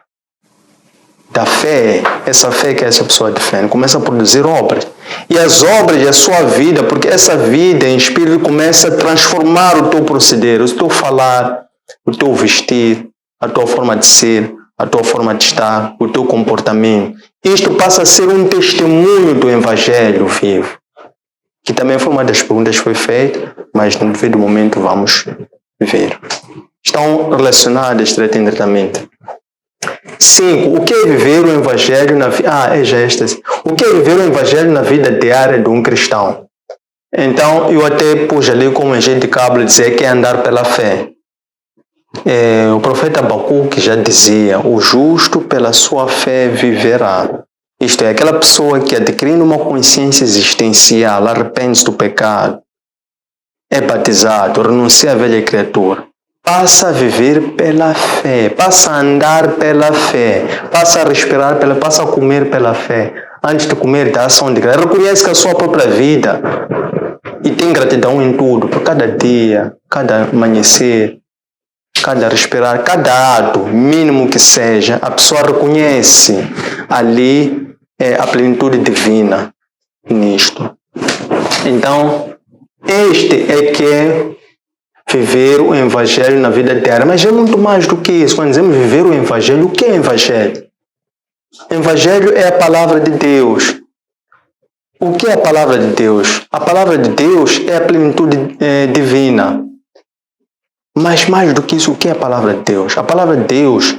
da fé, essa fé que essa pessoa defende, começa a produzir obras. E as obras da sua vida, porque essa vida em espírito começa a transformar o teu proceder, o teu falar, o teu vestir, a tua forma de ser, a tua forma de estar, o teu comportamento. Isto passa a ser um testemunho do Evangelho vivo. Que também foi uma das perguntas que foi feita, mas no devido momento vamos ver. Estão relacionadas diretamente. 5. O que é viver o Evangelho na vida? O que é viver o Evangelho na vida diária de um cristão? Então, eu até pus ali como agente de cabo dizer que é andar pela fé. O profeta Abacuque já dizia: o justo pela sua fé viverá. Isto é, aquela pessoa que adquirindo uma consciência existencial, arrepende-se do pecado, é batizado, renuncia à velha criatura, passa a viver pela fé, passa a andar pela fé, passa a respirar pela, passa a comer pela fé. Antes de comer, dá ação de graça. Reconhece que a sua própria vida e tem gratidão em tudo, por cada dia, cada amanhecer, cada respirar, cada ato, mínimo que seja, a pessoa reconhece ali a plenitude divina nisto. Então, este é que é viver o Evangelho na vida diária. Mas é muito mais do que isso. Quando dizemos viver o Evangelho, o que é Evangelho? Evangelho é a palavra de Deus. O que é a palavra de Deus? A palavra de Deus é a plenitude divina. Mas mais do que isso, o que é a palavra de Deus? A palavra de Deus,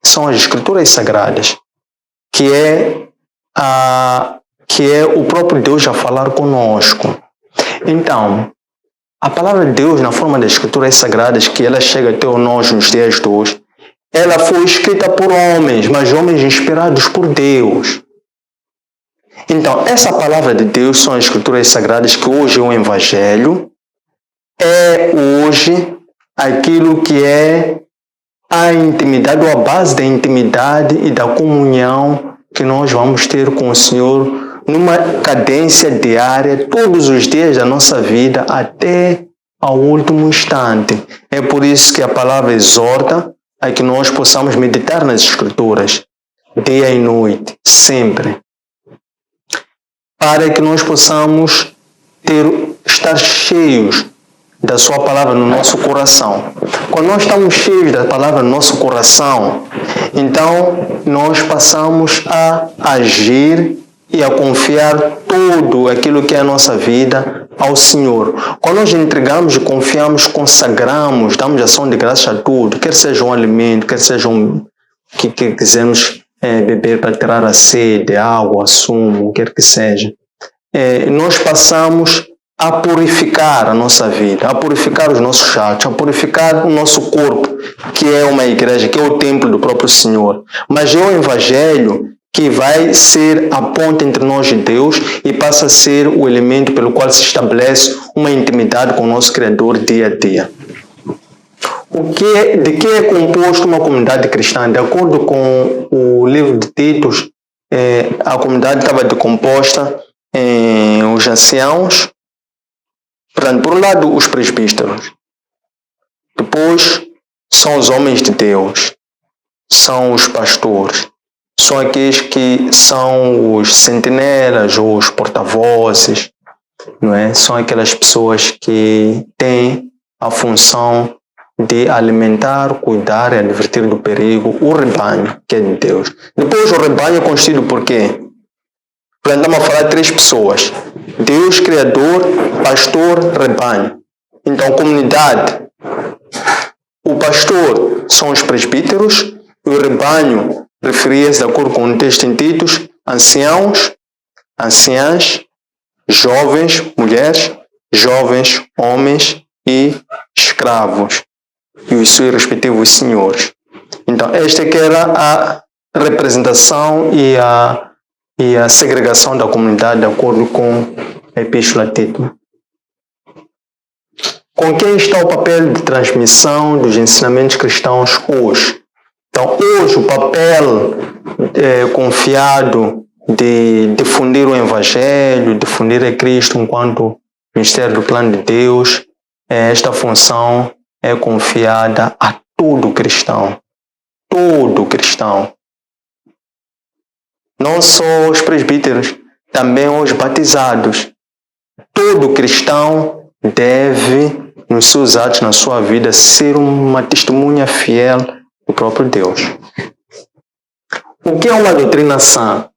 são as Escrituras Sagradas, que é o próprio Deus a falar conosco. Então, a palavra de Deus, na forma das Escrituras Sagradas, que ela chega até nós nos dias de hoje, ela foi escrita por homens, mas homens inspirados por Deus. Então, essa palavra de Deus são as Escrituras Sagradas, que hoje é o Evangelho, é hoje aquilo que é a intimidade, ou a base da intimidade e da comunhão que nós vamos ter com o Senhor numa cadência diária, todos os dias da nossa vida, até ao último instante. É por isso que a palavra exorta a que nós possamos meditar nas Escrituras, dia e noite, sempre, para que nós possamos estar cheios da sua palavra no nosso coração. Quando nós estamos cheios da palavra no nosso coração, então nós passamos a agir e a confiar tudo aquilo que é a nossa vida ao Senhor. Quando nós entregamos e confiamos, consagramos, damos ação de graça a tudo, quer seja um alimento, quer seja que quisermos beber para tirar a sede, água, sumo, quer que seja, nós passamos a purificar a nossa vida, a purificar os nossos atos, a purificar o nosso corpo, que é uma igreja, que é o templo do próprio Senhor. Mas é o Evangelho que vai ser a ponte entre nós e Deus e passa a ser o elemento pelo qual se estabelece uma intimidade com o nosso Criador dia a dia. De que é composto uma comunidade cristã? De acordo com o livro de Titos, a comunidade estava decomposta em os anciãos, portanto, por um lado os presbíteros, depois são os homens de Deus, são os pastores, são aqueles que são os sentinelas ou os porta-vozes, não é? São aquelas pessoas que têm a função de alimentar, cuidar e advertir do perigo o rebanho, que é de Deus. Depois o rebanho é constituído por quê? Estamos a falar de 3 pessoas: Deus, Criador, Pastor, Rebanho. Então, comunidade, o pastor são os presbíteros, e o rebanho referia-se, de acordo com o texto em Titos, anciãos, anciãs, jovens, mulheres, jovens, homens e escravos, e os seus respectivos senhores. Então, esta que era a representação e a segregação da comunidade, de acordo com a Epístola a Tito. Com quem está o papel de transmissão dos ensinamentos cristãos hoje? Então, hoje o papel confiado de difundir o Evangelho, difundir a Cristo enquanto ministério do plano de Deus, esta função é confiada a todo cristão. Todo cristão. Não só os presbíteros, também os batizados. Todo cristão deve, nos seus atos, na sua vida, ser uma testemunha fiel do próprio Deus. O que é uma doutrina sã?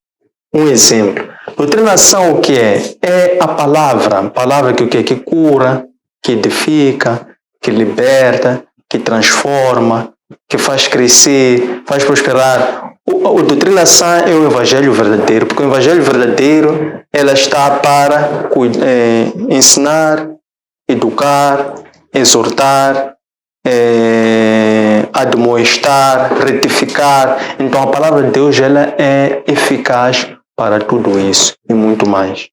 Um exemplo. Doutrina sã o que é? É a palavra que o que é? Que cura, que edifica, que liberta, que transforma, que faz crescer, faz prosperar. A doutrina sã é o Evangelho verdadeiro, porque o Evangelho verdadeiro ela está para ensinar, educar, exortar, admoestar, retificar. Então a palavra de Deus ela é eficaz para tudo isso e muito mais.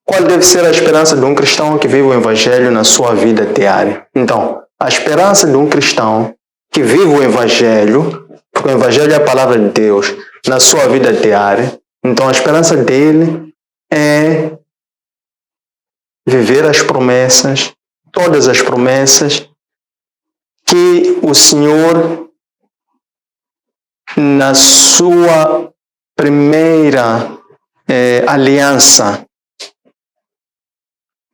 Qual deve ser a esperança de um cristão que vive o Evangelho na sua vida diária? Então, a esperança de um cristão que vive o Evangelho, porque o Evangelho é a palavra de Deus, na sua vida diária, então a esperança dele é viver as promessas, todas as promessas que o Senhor, na sua primeira aliança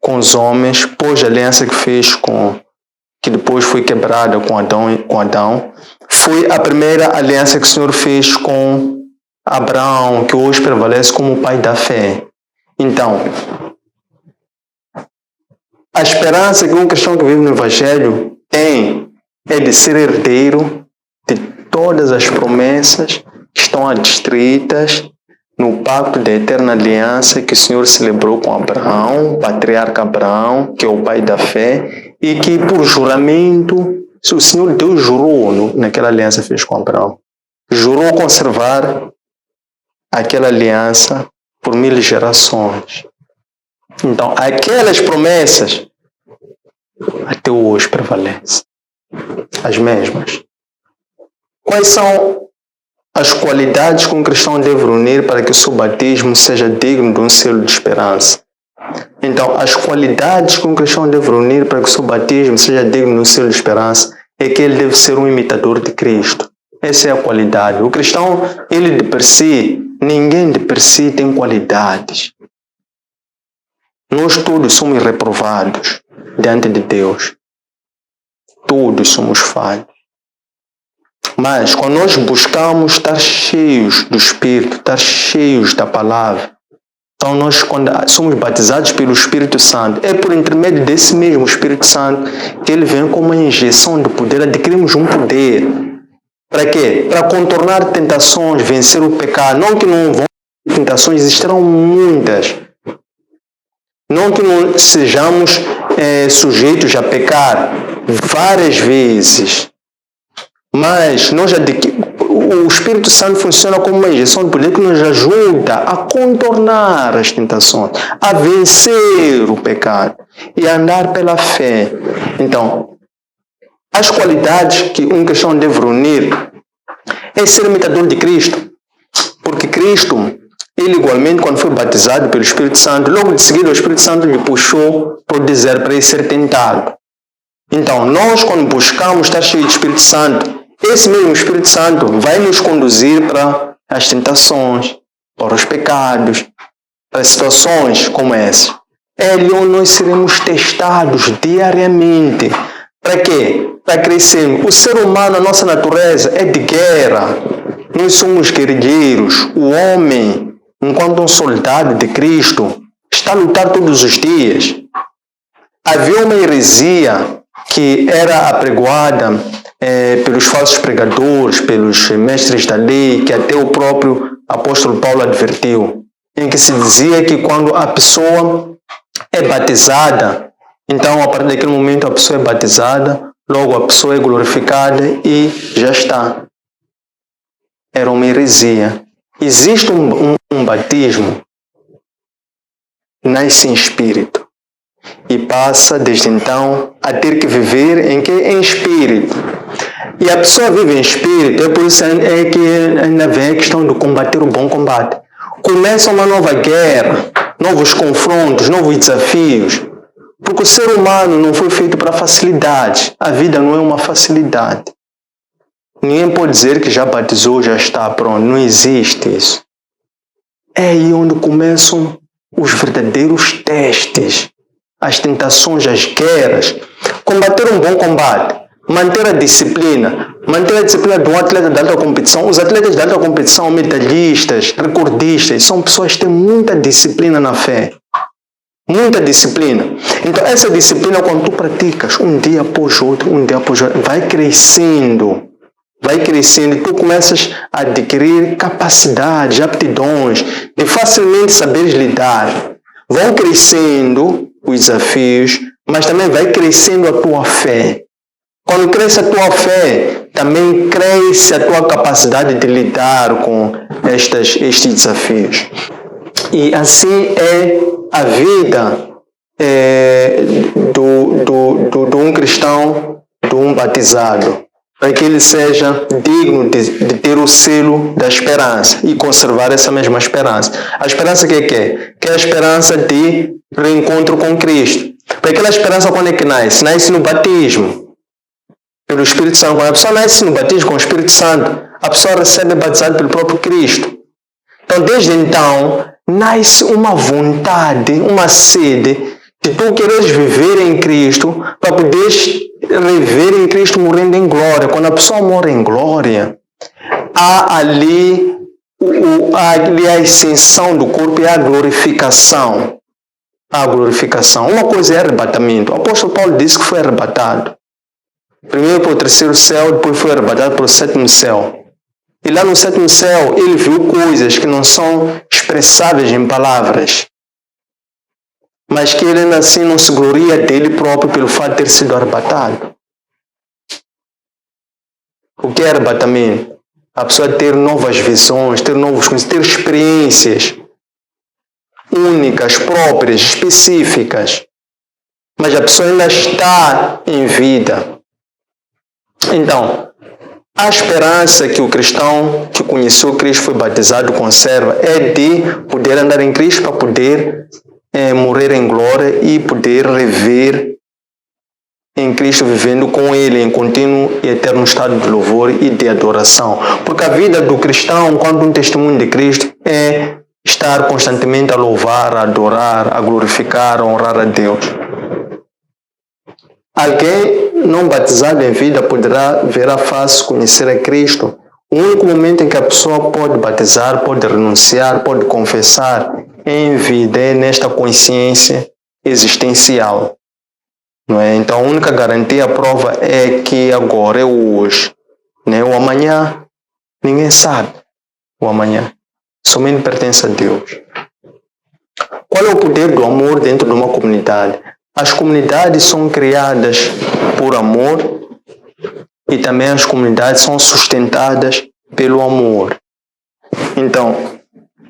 com os homens, pós-aliança que fez que depois foi quebrada com Adão, foi a primeira aliança que o Senhor fez com Abraão, que hoje prevalece como o pai da fé. Então, a esperança que um cristão que vive no Evangelho tem é de ser herdeiro de todas as promessas que estão adstritas no pacto da eterna aliança que o Senhor celebrou com Abraão, o patriarca Abraão, que é o pai da fé, e que por juramento, o Senhor Deus jurou naquela aliança que fez com Abraão. Jurou conservar aquela aliança por 1000 gerações. Então, aquelas promessas até hoje prevalecem. As mesmas. Quais são as qualidades que um cristão deve unir para que o seu batismo seja digno de um selo de esperança? Então, as qualidades que um cristão deve unir para que o seu batismo seja digno de um selo de esperança é que ele deve ser um imitador de Cristo. Essa é a qualidade. O cristão, ele de per si, ninguém de per si tem qualidades. Nós todos somos reprovados diante de Deus. Todos somos falhos. Mas quando nós buscamos estar cheios do Espírito, estar cheios da palavra, então nós, quando somos batizados pelo Espírito Santo, é por intermédio desse mesmo Espírito Santo que ele vem com uma injeção de poder, adquirimos um poder. Para quê? Para contornar tentações, vencer o pecado. Não que não vão ter tentações, existirão muitas. Não que não sejamos sujeitos a pecar várias vezes. Mas o Espírito Santo funciona como uma injeção de poder que nos ajuda a contornar as tentações, a vencer o pecado e a andar pela fé. Então, as qualidades que um cristão deve unir é ser imitador de Cristo. Porque Cristo, ele igualmente, quando foi batizado pelo Espírito Santo, logo de seguida o Espírito Santo lhe puxou para o deserto para ele ser tentado. Então, nós quando buscamos estar cheios do Espírito Santo, esse mesmo Espírito Santo vai nos conduzir para as tentações, para os pecados, para situações como essa. É ali onde nós seremos testados diariamente. Para quê? Para crescermos. O ser humano, a nossa natureza, é de guerra. Nós somos guerrilheiros. O homem, enquanto um soldado de Cristo, está a lutar todos os dias. havia uma heresia que era apregoada pelos falsos pregadores, pelos mestres da lei, que até o próprio apóstolo Paulo advertiu, em que se dizia que quando a pessoa é batizada, então a partir daquele momento a pessoa é batizada, logo a pessoa é glorificada e já está. Era uma heresia. Existe um batismo, nasce em espírito e passa desde então a ter que viver em espírito. E a pessoa vive em espírito, é por isso que ainda vem a questão de combater o bom combate. Começa uma nova guerra, novos confrontos, novos desafios, porque o ser humano não foi feito para facilidade. A vida não é uma facilidade. Ninguém pode dizer que já batizou, já está pronto. Não existe isso. É aí onde começam os verdadeiros testes, as tentações, as guerras. Combater um bom combate, manter a disciplina de um atleta de alta competição. Os atletas de alta competição, medalhistas, recordistas, são pessoas que têm muita disciplina na fé. Muita disciplina. Então essa disciplina, quando tu praticas um dia após outro, vai crescendo, e tu começas a adquirir capacidades, aptidões, de facilmente saberes lidar. Vão crescendo os desafios, mas também vai crescendo a tua fé. Quando cresce a tua fé, também cresce a tua capacidade de lidar com estes desafios. E assim é a vida de um cristão, de um batizado, para que ele seja digno de ter o selo da esperança e conservar essa mesma esperança. A esperança que é quê? Que é a esperança de reencontro com Cristo. Para aquela esperança, quando é que nasce? Nasce no batismo, pelo Espírito Santo. Quando a pessoa nasce no batismo com o Espírito Santo, a pessoa recebe batizado pelo próprio Cristo. Então, desde então, nasce uma vontade, uma sede de tu quereres viver em Cristo, para poderes rever em Cristo morrendo em glória. Quando a pessoa morre em glória, há ali a ascensão do corpo e a glorificação. A glorificação. Uma coisa é arrebatamento. O apóstolo Paulo disse que foi arrebatado. Primeiro para o terceiro céu, depois foi arrebatado para o sétimo céu. E lá no sétimo céu, ele viu coisas que não são expressáveis em palavras, mas que ele ainda assim não se gloria dele próprio pelo fato de ter sido arrebatado. O que é arrebatamento? A pessoa ter novas visões, ter novos conhecimentos, ter experiências únicas, próprias, específicas, mas a pessoa ainda está em vida. Então, a esperança que o cristão que conheceu Cristo, foi batizado, conserva, é de poder andar em Cristo para poder morrer em glória e poder rever em Cristo, vivendo com Ele em contínuo e eterno estado de louvor e de adoração. Porque a vida do cristão, enquanto um testemunho de Cristo, é estar constantemente a louvar, a adorar, a glorificar, a honrar a Deus. Alguém não batizado em vida poderá ver a face, conhecer a Cristo. O único momento em que a pessoa pode batizar, pode renunciar, pode confessar em vida é nesta consciência existencial. Não é? Então a única garantia, a prova é que agora é o hoje. Né? O amanhã, ninguém sabe. O amanhã somente pertence a Deus. Qual é o poder do amor dentro de uma comunidade? As comunidades são criadas por amor e também as comunidades são sustentadas pelo amor. Então,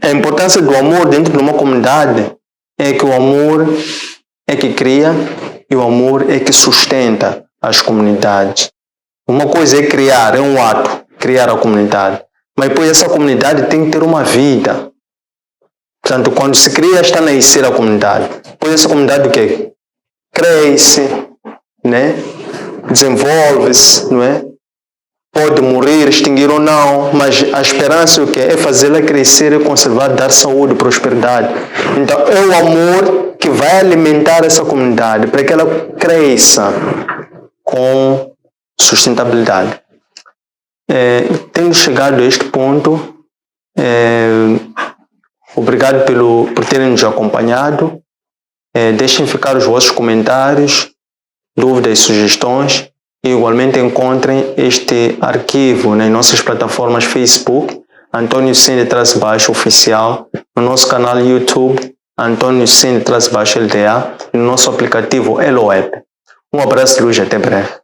a importância do amor dentro de uma comunidade é que o amor é que cria e o amor é que sustenta as comunidades. Uma coisa é criar, é um ato, criar a comunidade. Mas depois essa comunidade tem que ter uma vida. Portanto, quando se cria, está a nascer a comunidade. Depois essa comunidade o quê? Cresce, né? Desenvolve-se, não é? Pode morrer, extinguir ou não, mas a esperança é o quê? É fazê-la crescer e conservar, dar saúde, prosperidade. Então é o amor que vai alimentar essa comunidade para que ela cresça com sustentabilidade. Tendo chegado a este ponto, obrigado por terem nos acompanhado. Deixem ficar os vossos comentários, dúvidas e sugestões. E igualmente encontrem este arquivo nas nossas plataformas Facebook, Antônio Cine_Oficial, no nosso canal YouTube, Antônio Cine_LDA, e no nosso aplicativo Elo App. Um abraço de luz e até breve.